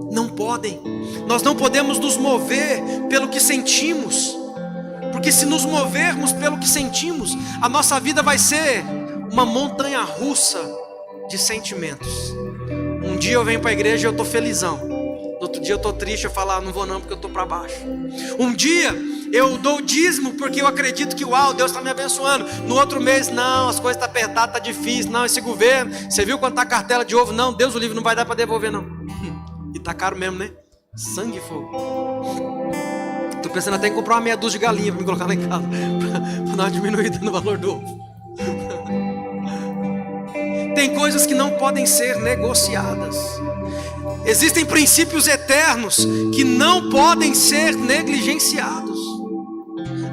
Não podem. Nós não podemos nos mover pelo que sentimos, porque se nos movermos pelo que sentimos, a nossa vida vai ser uma montanha russa de sentimentos. Um dia eu venho para a igreja e eu estou felizão, no outro dia eu estou triste, eu falo: não vou não, porque eu estou para baixo. Um dia eu dou o dízimo porque eu acredito que uau, Deus está me abençoando. No outro mês, não, as coisas estão apertadas, está difícil. Não, esse governo, você viu quanto está a cartela de ovo? Não, Deus o livre, não vai dar para devolver não. E tá caro mesmo, né? Sangue e fogo. Tô pensando até em comprar uma meia dúzia de galinha para me colocar lá em casa, para dar uma diminuída no valor do ovo. Tem coisas que não podem ser negociadas. Existem princípios eternos que não podem ser negligenciados.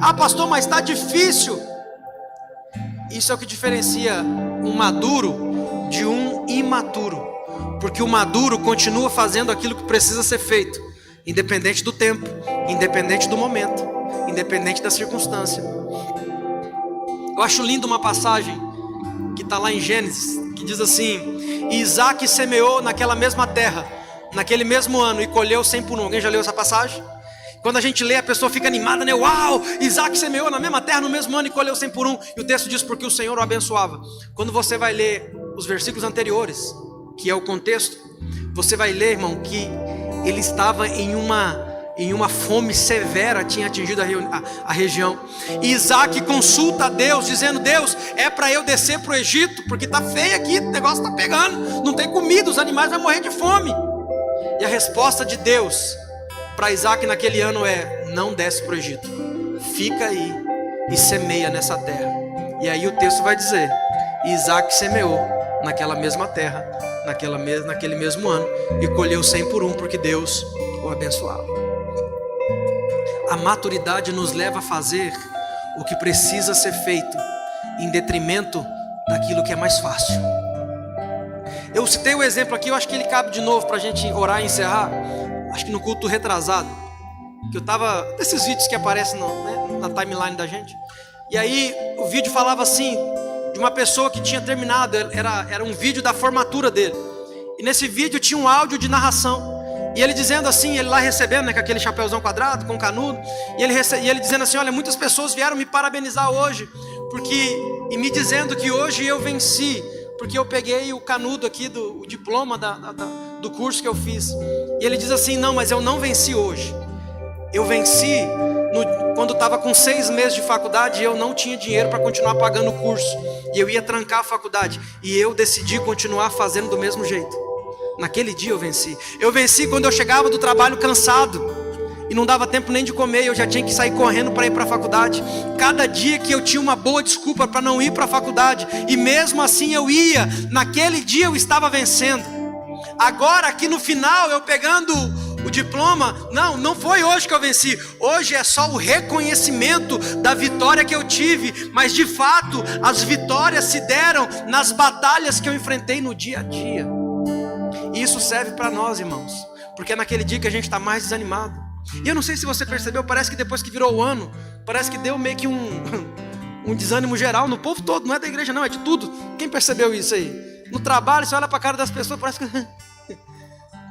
Ah, pastor, mas está difícil. Isso é o que diferencia um maduro de um imaturo. Porque o maduro continua fazendo aquilo que precisa ser feito, independente do tempo, independente do momento, independente da circunstância. Eu acho lindo uma passagem que está lá em Gênesis, que diz assim: Isaac semeou naquela mesma terra, naquele mesmo ano, e colheu 100 por 1. Alguém já leu essa passagem? Quando a gente lê, a pessoa fica animada, né? Uau, Isaac semeou na mesma terra no mesmo ano e colheu 100 por 1. E o texto diz: porque o Senhor o abençoava. Quando você vai ler os versículos anteriores, que é o contexto, você vai ler, irmão, que ele estava em uma fome severa, tinha atingido a região. E Isaac consulta a Deus, dizendo: Deus, é para eu descer para o Egito, porque está feio aqui, o negócio está pegando, não tem comida, os animais vão morrer de fome. E a resposta de Deus para Isaac naquele ano é: não desce para o Egito, fica aí e semeia nessa terra. E aí o texto vai dizer: Isaac semeou naquela mesma terra, naquele mesmo ano, e colheu 100 por 1, porque Deus o abençoava. A maturidade nos leva a fazer o que precisa ser feito, em detrimento daquilo que é mais fácil. Eu citei o exemplo aqui, eu acho que ele cabe de novo para a gente orar e encerrar. Acho que no culto retrasado, que eu estava, desses vídeos que aparecem na timeline da gente. E aí o vídeo falava assim, de uma pessoa que tinha terminado, era um vídeo da formatura dele. E nesse vídeo tinha um áudio de narração. E ele dizendo assim, ele lá recebendo, com aquele chapéuzão quadrado, com canudo. E ele dizendo assim: olha, muitas pessoas vieram me parabenizar hoje, e me dizendo que hoje eu venci, porque eu peguei o canudo aqui, o diploma do curso que eu fiz. E ele diz assim: não, mas eu não venci hoje. Eu venci quando estava com 6 meses de faculdade e eu não tinha dinheiro para continuar pagando o curso. E eu ia trancar a faculdade. E eu decidi continuar fazendo do mesmo jeito. Naquele dia eu venci. Eu venci quando eu chegava do trabalho cansado e não dava tempo nem de comer, eu já tinha que sair correndo para ir para a faculdade. Cada dia que eu tinha uma boa desculpa para não ir para a faculdade, e mesmo assim eu ia, naquele dia eu estava vencendo. Agora aqui no final, eu pegando o diploma, não foi hoje que eu venci. Hoje é só o reconhecimento da vitória que eu tive, mas de fato as vitórias se deram nas batalhas que eu enfrentei no dia a dia. E isso serve para nós, irmãos, porque é naquele dia que a gente está mais desanimado, E eu não sei se você percebeu, parece que depois que virou o ano, parece que deu meio que um desânimo geral no povo todo, não é da igreja não, é de tudo. Quem percebeu isso aí? No trabalho, você olha para a cara das pessoas, parece que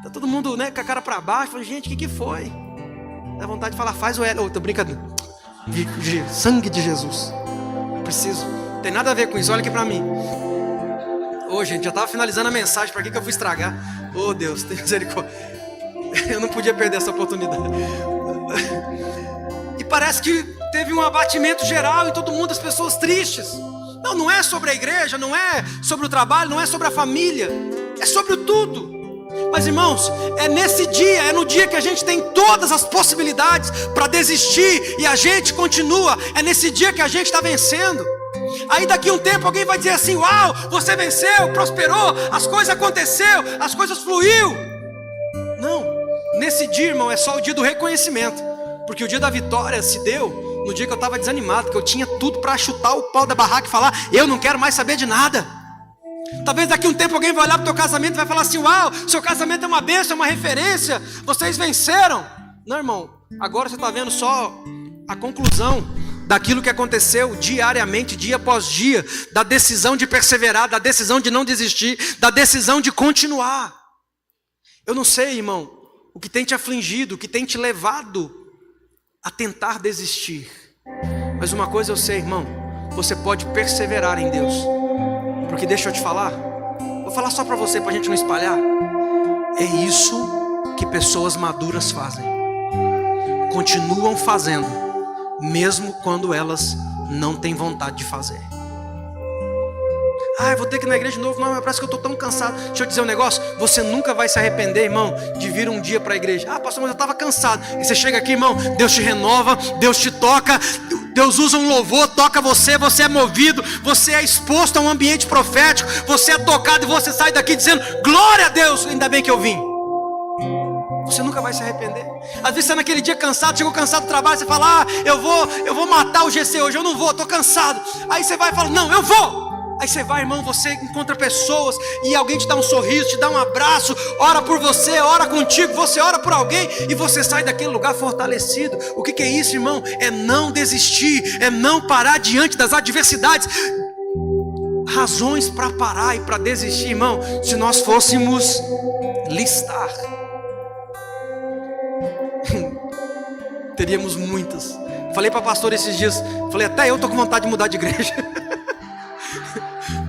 tá todo mundo, né, com a cara para baixo, fala, gente, o que foi? Dá vontade de falar, faz o L, tô brincando, sangue de Jesus, preciso, não tem nada a ver com isso, olha aqui para mim. Gente, já estava finalizando a mensagem, para que eu fui estragar? Oh Deus, tem misericórdia. Eu não podia perder essa oportunidade. E parece que teve um abatimento geral em todo mundo, as pessoas tristes. Não é sobre a igreja, não é sobre o trabalho, não é sobre a família, é sobre tudo. Mas irmãos, é nesse dia, é no dia que a gente tem todas as possibilidades para desistir e a gente continua, é nesse dia que a gente está vencendo. Aí daqui a um tempo alguém vai dizer assim, uau, você venceu, prosperou, as coisas aconteceram, as coisas fluiu. Não, nesse dia, irmão, é só o dia do reconhecimento. Porque o dia da vitória se deu no dia que eu estava desanimado, que eu tinha tudo para chutar o pau da barraca e falar, eu não quero mais saber de nada. Talvez daqui a um tempo alguém vai olhar para o teu casamento e vai falar assim, uau, seu casamento é uma bênção, é uma referência, vocês venceram. Não, irmão, agora você está vendo só a conclusão daquilo que aconteceu diariamente, dia após dia, da decisão de perseverar, da decisão de não desistir, da decisão de continuar. Eu não sei, irmão, o que tem te afligido, o que tem te levado a tentar desistir. Mas uma coisa eu sei, irmão, você pode perseverar em Deus. Porque deixa eu te falar, vou falar só para você, para a gente não espalhar. É isso que pessoas maduras fazem. Continuam fazendo, mesmo quando elas não têm vontade de fazer. Eu vou ter que ir na igreja de novo. Não, parece que eu estou tão cansado. Deixa eu dizer um negócio, você nunca vai se arrepender, irmão, de vir um dia para a igreja. Pastor, mas eu estava cansado. E você chega aqui, irmão, Deus te renova, Deus te toca, Deus usa um louvor, toca você, você é movido, você é exposto a um ambiente profético, você é tocado e você sai daqui dizendo, glória a Deus, ainda bem que eu vim. Você nunca vai se arrepender. Às vezes você naquele dia cansado, chegou cansado do trabalho, você fala, eu vou matar o GC hoje, eu não vou, estou cansado. Aí você vai e fala, não, eu vou. Aí você vai, irmão, você encontra pessoas e alguém te dá um sorriso, te dá um abraço, ora por você, ora contigo, você ora por alguém e você sai daquele lugar fortalecido. O que é isso, irmão? É não desistir, é não parar diante das adversidades. Razões para parar e para desistir, irmão, se nós fôssemos listar, teríamos muitas. Falei para pastor esses dias, falei, até eu tô com vontade de mudar de igreja.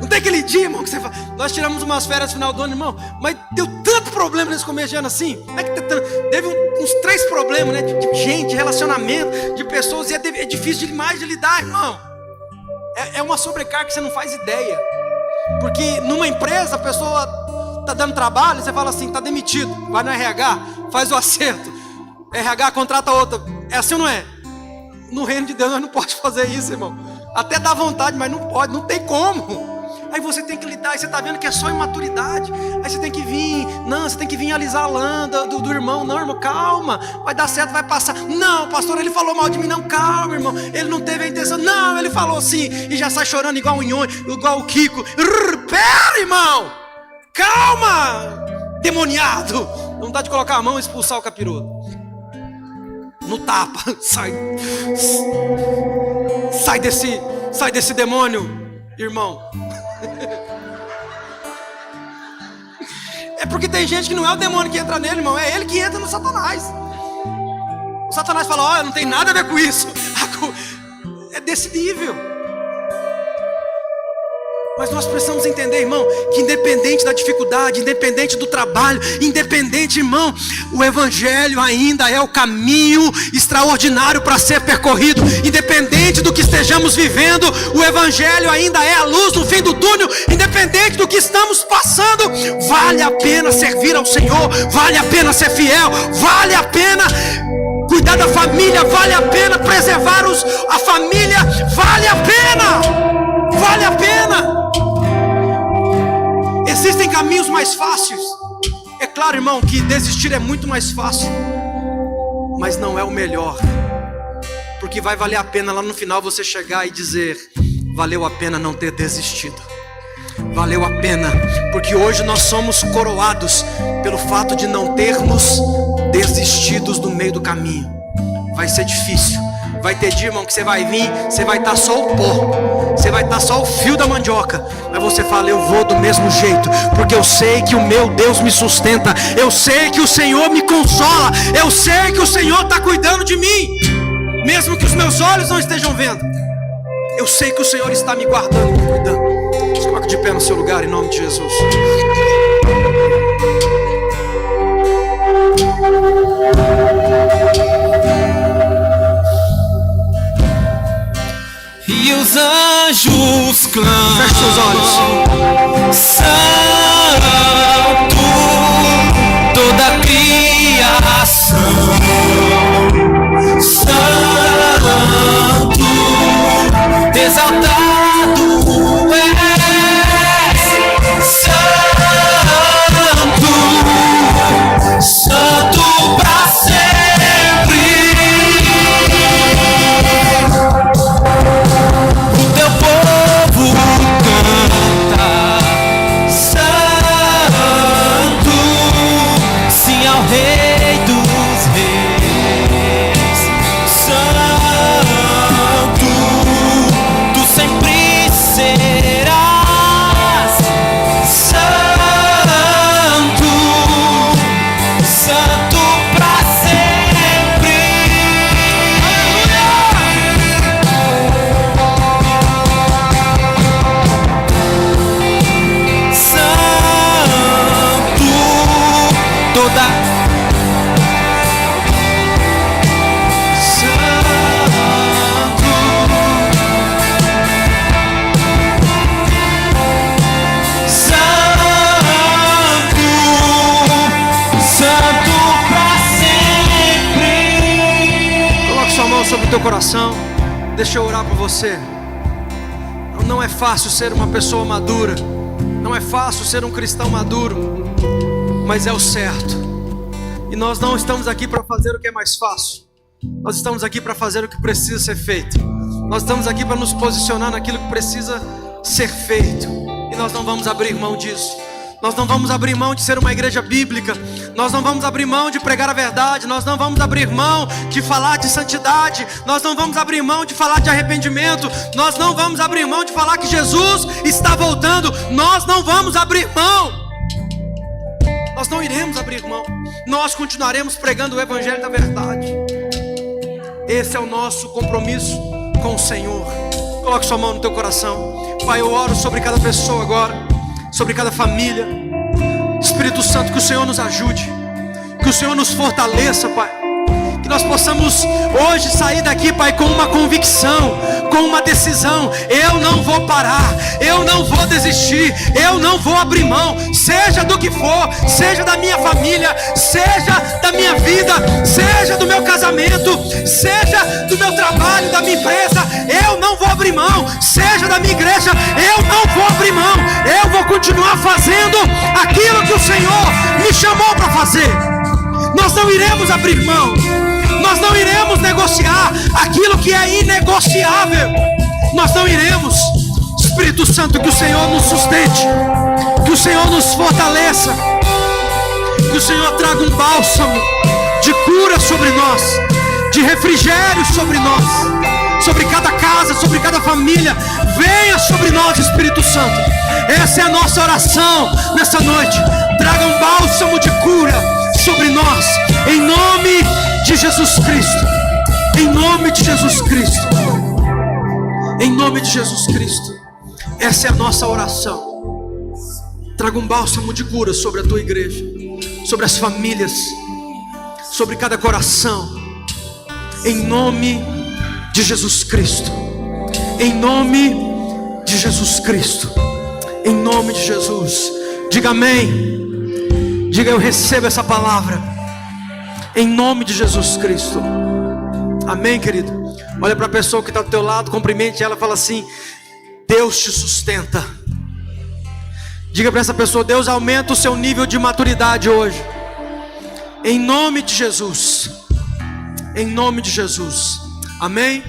Não tem aquele dia, irmão, que você fala, nós tiramos umas férias no final do ano, irmão, mas deu tanto problema nesse começo de ano assim. Não é que teve uns 3 problemas, né? De gente, de relacionamento, de pessoas, e é difícil demais de lidar, irmão. É uma sobrecarga que você não faz ideia. Porque numa empresa a pessoa está dando trabalho, você fala assim, está demitido, vai no RH, faz o acerto, RH contrata outra. É assim ou não é? No reino de Deus nós não podemos fazer isso, irmão. Até dá vontade, mas não pode, não tem como. Aí você tem que lidar, e você está vendo que é só imaturidade. Aí você tem que vir, não, você tem que vir alisar a lã do irmão. Não, irmão, calma, vai dar certo, vai passar. Não, pastor, ele falou mal de mim. Não, calma, irmão, ele não teve a intenção. Não, ele falou sim, e já sai chorando igual o Nhonho, igual o Kiko. Pera, irmão, calma, demoniado. Não dá de colocar a mão e expulsar o capiroto. No tapa, sai desse demônio, irmão. É porque tem gente que não é o demônio que entra nele, irmão, é ele que entra no Satanás. O Satanás fala, olha, não tem nada a ver com isso. É desse nível. Mas nós precisamos entender, irmão, que independente da dificuldade, independente do trabalho, independente, irmão, o evangelho ainda é o caminho extraordinário para ser percorrido. Independente do que estejamos vivendo, o evangelho ainda é a luz no fim do túnel. Independente do que estamos passando, vale a pena servir ao Senhor, vale a pena ser fiel, vale a pena cuidar da família, vale a pena preservar a família, vale a pena, vale a pena. Existem caminhos mais fáceis. É claro, irmão, que desistir é muito mais fácil, mas não é o melhor. Porque vai valer a pena lá no final você chegar e dizer, valeu a pena não ter desistido. Valeu a pena, porque hoje nós somos coroados pelo fato de não termos desistidos no meio do caminho. Vai ser difícil. Vai ter dia, irmão, que você vai vir, você vai estar só o pó, você vai estar só o fio da mandioca, mas você fala: eu vou do mesmo jeito, porque eu sei que o meu Deus me sustenta, eu sei que o Senhor me consola, eu sei que o Senhor está cuidando de mim, mesmo que os meus olhos não estejam vendo. Eu sei que o Senhor está me guardando, me cuidando. Se coloque de pé no seu lugar, em nome de Jesus. E os anjos clamam. Feche seus olhos. Santo, toda a criação. Santo, exaltado és. Santo, Santo pra sempre. O teu povo canta santo, sim ao Rei dos Reis. Santo, tu sempre serás. Santo, Santo pra sempre. Santo, toda Santo pra sempre. Coloque sua mão sobre o teu coração. Deixa eu orar por você. Não é fácil ser uma pessoa madura, não é fácil ser um cristão maduro, mas é o certo. E nós não estamos aqui para fazer o que é mais fácil, nós estamos aqui para fazer o que precisa ser feito. Nós estamos aqui para nos posicionar naquilo que precisa ser feito, e nós não vamos abrir mão disso. Nós não vamos abrir mão de ser uma igreja bíblica, nós não vamos abrir mão de pregar a verdade, nós não vamos abrir mão de falar de santidade, nós não vamos abrir mão de falar de arrependimento, nós não vamos abrir mão de falar que Jesus está voltando, nós não vamos abrir mão, nós não iremos abrir mão, nós continuaremos pregando o evangelho da verdade. Esse é o nosso compromisso com o Senhor. Coloque sua mão no teu coração. Pai, eu oro sobre cada pessoa agora, sobre cada família. Espírito Santo, que o Senhor nos ajude, que o Senhor nos fortaleça, Pai. Que nós possamos hoje sair daqui, Pai, com uma convicção, com uma decisão: eu não vou parar, eu não vou desistir, eu não vou abrir mão, seja do que for, seja da minha família, seja da minha vida, seja do meu casamento, seja do meu trabalho, da minha empresa, eu não vou abrir mão, seja da minha igreja, eu não vou abrir mão, eu vou continuar fazendo aquilo que o Senhor me chamou para fazer. Nós não iremos abrir mão, nós não iremos negociar aquilo que é inegociável, nós não iremos. Espírito Santo, que o Senhor nos sustente, que o Senhor nos fortaleça, que o Senhor traga um bálsamo de cura sobre nós, de refrigério sobre nós, sobre cada casa, sobre cada família. Venha sobre nós, Espírito Santo. Essa é a nossa oração nessa noite. Traga um bálsamo de cura sobre nós, em nome de Jesus Cristo, em nome de Jesus Cristo, em nome de Jesus Cristo. Essa é a nossa oração. Traga um bálsamo de cura sobre a tua igreja, sobre as famílias, sobre cada coração, em nome de Jesus Cristo, em nome de Jesus Cristo, em nome de Jesus. Diga amém. Diga: eu recebo essa palavra, em nome de Jesus Cristo. Amém, querido? Olha para a pessoa que está do teu lado, cumprimente ela, fala assim: Deus te sustenta. Diga para essa pessoa: Deus aumenta o seu nível de maturidade hoje, em nome de Jesus, em nome de Jesus. Amém?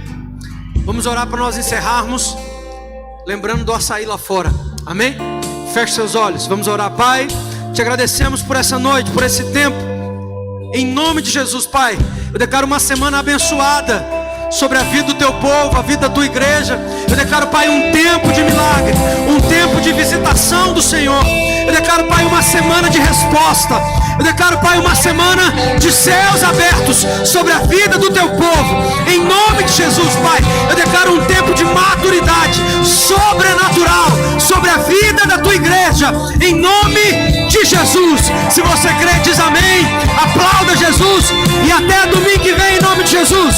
Vamos orar para nós encerrarmos, lembrando do açaí lá fora. Amém? Feche seus olhos, vamos orar. Pai, te agradecemos por essa noite, por esse tempo Em nome de Jesus, Pai, eu declaro uma semana abençoada sobre a vida do teu povo, a vida da tua igreja. Eu declaro, Pai, um tempo de milagre, um tempo de visitação do Senhor. Eu declaro, Pai, uma semana de resposta. Eu declaro, Pai, uma semana de céus abertos sobre a vida do teu povo. Em nome de Jesus, Pai, eu declaro um tempo de maturidade sobrenatural sobre a vida da tua igreja. Em nome de Jesus. Se você crê, diz amém. Aplauda Jesus. E até domingo que vem, em nome de Jesus.